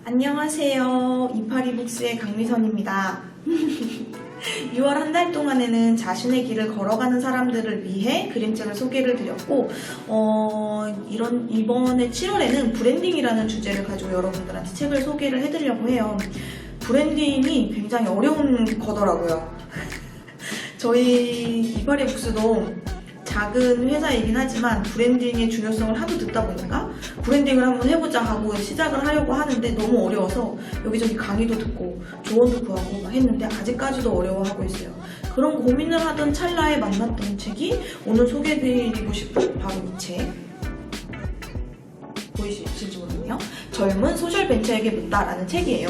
안녕하세요. 이파리북스의 강미선입니다. 6월 한 달 동안에는 자신의 길을 걸어가는 사람들을 위해 그림책을 소개를 드렸고 이번에 7월에는 브랜딩이라는 주제를 가지고 여러분들한테 책을 소개를 해드리려고 해요. 브랜딩이 굉장히 어려운 거더라고요. 저희 이파리북스도 작은 회사이긴 하지만 브랜딩의 중요성을 하도 듣다 보니까 브랜딩을 한번 해보자 하고 시작을 하려고 하는데 너무 어려워서 여기저기 강의도 듣고 조언도 구하고 막 했는데 아직까지도 어려워하고 있어요. 그런 고민을 하던 찰나에 만났던 책이 오늘 소개해드리고 싶은 바로 이 책. 보이실지 모르겠네요. 젊은 소셜벤처에게 묻다라는 책이에요.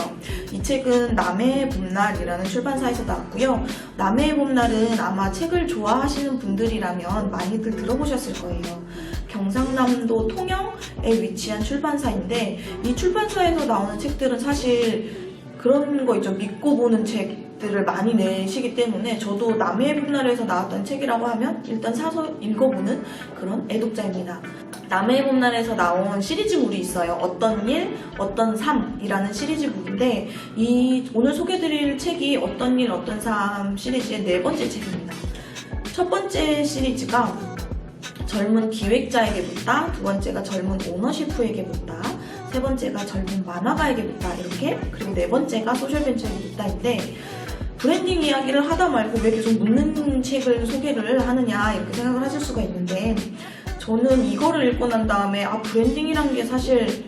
이 책은 남해의 봄날이라는 출판사에서 나왔고요. 남해의 봄날은 아마 책을 좋아하시는 분들이라면 많이들 들어보셨을 거예요. 경상남도 통영에 위치한 출판사인데 이 출판사에서 나오는 책들은 사실 그런 거 있죠. 믿고 보는 책들을 많이 내시기 때문에 저도 남해의 봄날에서 나왔던 책이라고 하면 일단 사서 읽어보는 그런 애독자입니다. 남해의 봄날에서 나온 시리즈물이 있어요. 어떤 일, 어떤 삶이라는 시리즈물인데 오늘 소개드릴 책이 어떤 일, 어떤 삶 시리즈의 4번째 책입니다. 첫 번째 시리즈가 젊은 기획자에게 묻다, 두 번째가 젊은 오너시프에게 묻다, 세 번째가 젊은 만화가에게 묻다 이렇게, 그리고 네 번째가 소셜벤처에게 묻다인데 브랜딩 이야기를 하다 말고 왜 계속 묻는 책을 소개를 하느냐 이렇게 생각을 하실 수가 있는데 저는 이거를 읽고 난 다음에 브랜딩이란 게 사실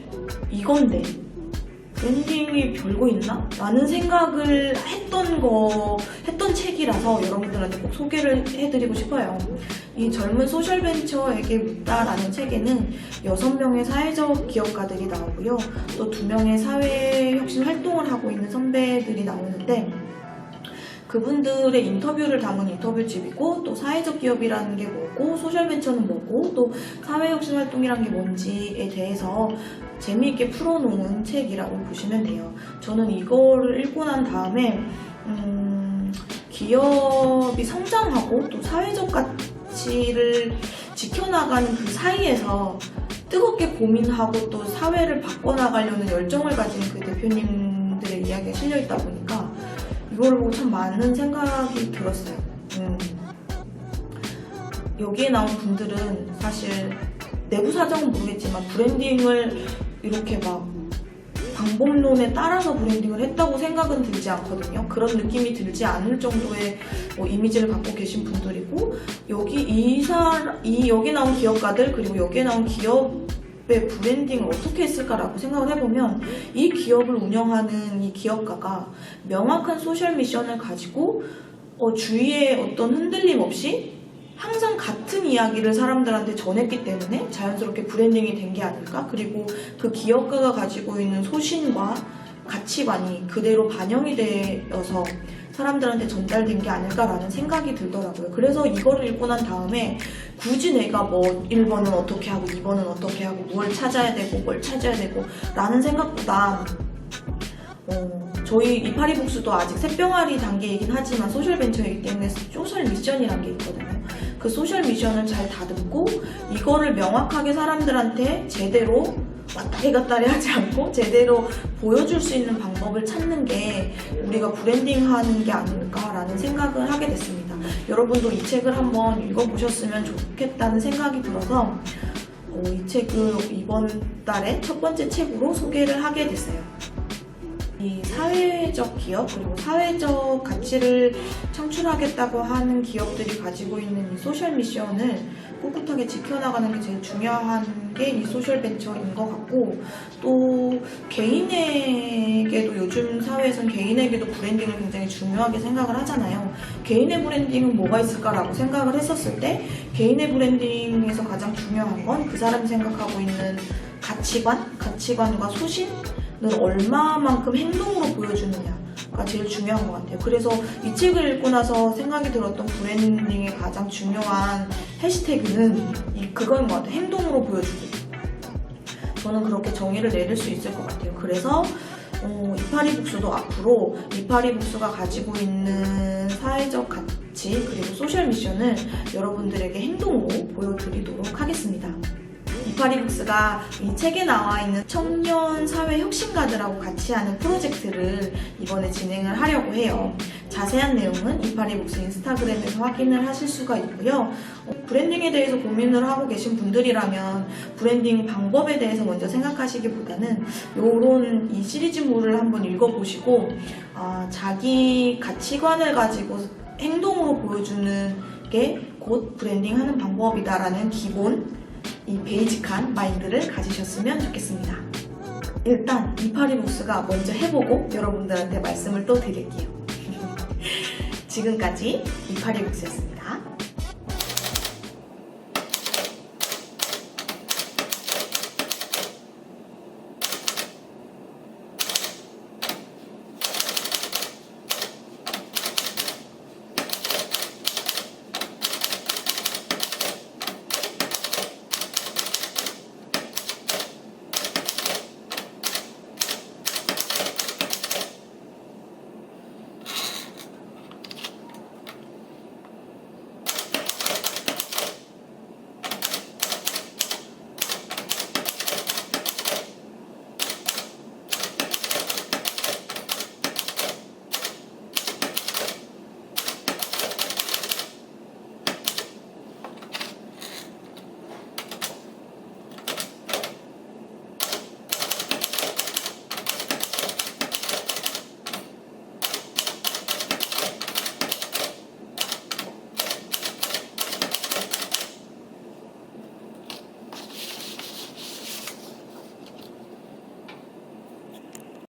이건데 브랜딩이 별거 있나? 라는 생각을 했던 책이라서 여러분들한테 꼭 소개를 해드리고 싶어요. 이 젊은 소셜벤처에게 묻다라는 책에는 6명의 사회적 기업가들이 나오고요. 또 2명의 사회혁신 활동을 하고 있는 선배들이 나오는데 그분들의 인터뷰를 담은 인터뷰집이고 또 사회적 기업이라는 게 뭐고 소셜벤처는 뭐고 또 사회혁신 활동이라는 게 뭔지에 대해서 재미있게 풀어놓은 책이라고 보시면 돼요. 저는 이거를 읽고 난 다음에 기업이 성장하고 또 사회적 가치를 지켜나가는 그 사이에서 뜨겁게 고민하고 또 사회를 바꿔나가려는 열정을 가진 그 대표님들의 이야기가 실려있다 보니까 이걸 보고 참 많은 생각이 들었어요. 여기에 나온 분들은 사실 내부 사정은 모르겠지만 브랜딩을 이렇게 막 방법론에 따라서 브랜딩을 했다고 생각은 들지 않거든요. 그런 느낌이 들지 않을 정도의 이미지를 갖고 계신 분들이고 여기 나온 기업가들 그리고 여기에 나온 기업의 브랜딩을 어떻게 했을까라고 생각을 해보면 이 기업을 운영하는 이 기업가가 명확한 소셜 미션을 가지고 주위에 어떤 흔들림 없이 항상 같은 이야기를 사람들한테 전했기 때문에 자연스럽게 브랜딩이 된 게 아닐까? 그리고 그 기업가가 가지고 있는 소신과 가치관이 그대로 반영이 되어서 사람들한테 전달된 게 아닐까라는 생각이 들더라고요. 그래서 이거를 읽고 난 다음에 굳이 내가 1번은 어떻게 하고 2번은 어떻게 하고 뭘 찾아야 되고 뭘 찾아야 되고 라는 생각보다 저희 이파리북스도 아직 새병아리 단계이긴 하지만 소셜벤처이기 때문에 소셜 미션이란 게 있거든요. 그 소셜 미션을 잘 다듬고 이거를 명확하게 사람들한테 제대로 왔다리 갔다리 하지 않고 제대로 보여줄 수 있는 방법을 찾는 게 우리가 브랜딩하는 게 아닐까라는 생각을 하게 됐습니다. 여러분도 이 책을 한번 읽어보셨으면 좋겠다는 생각이 들어서 이 책을 이번 달에 첫 번째 책으로 소개를 하게 됐어요. 이 사회적 기업 그리고 사회적 가치를 창출하겠다고 하는 기업들이 가지고 있는 이 소셜 미션을 꿋꿋하게 지켜나가는 게 제일 중요한 게 이 소셜 벤처인 것 같고 또 개인에게도 요즘 사회에서는 개인에게도 브랜딩을 굉장히 중요하게 생각을 하잖아요. 개인의 브랜딩은 뭐가 있을까라고 생각을 했었을 때 개인의 브랜딩에서 가장 중요한 건 그 사람이 생각하고 있는 가치관과 소신을 얼마만큼 행동으로 보여주느냐가 제일 중요한 것 같아요. 그래서 이 책을 읽고 나서 생각이 들었던 브랜딩의 가장 중요한 해시태그는 그건 것 같아요. 행동으로 보여주기. 저는 그렇게 정의를 내릴 수 있을 것 같아요. 그래서 이파리북스도 앞으로 이파리북스가 가지고 있는 사회적 가치 그리고 소셜 미션을 여러분들에게 행동으로 보여드리도록 하겠습니다. 이파리북스가 이 책에 나와 있는 청년 사회 혁신가들하고 같이 하는 프로젝트를 이번에 진행을 하려고 해요. 자세한 내용은 이파리북스 인스타그램에서 확인을 하실 수가 있고요. 브랜딩에 대해서 고민을 하고 계신 분들이라면 브랜딩 방법에 대해서 먼저 생각하시기보다는 요런 이 시리즈물을 한번 읽어보시고 자기 가치관을 가지고 행동으로 보여주는 게 곧 브랜딩하는 방법이다라는 기본 이 베이직한 마인드를 가지셨으면 좋겠습니다. 일단 이파리북스가 먼저 해보고 여러분들한테 말씀을 또 드릴게요. 지금까지 이파리북스였습니다.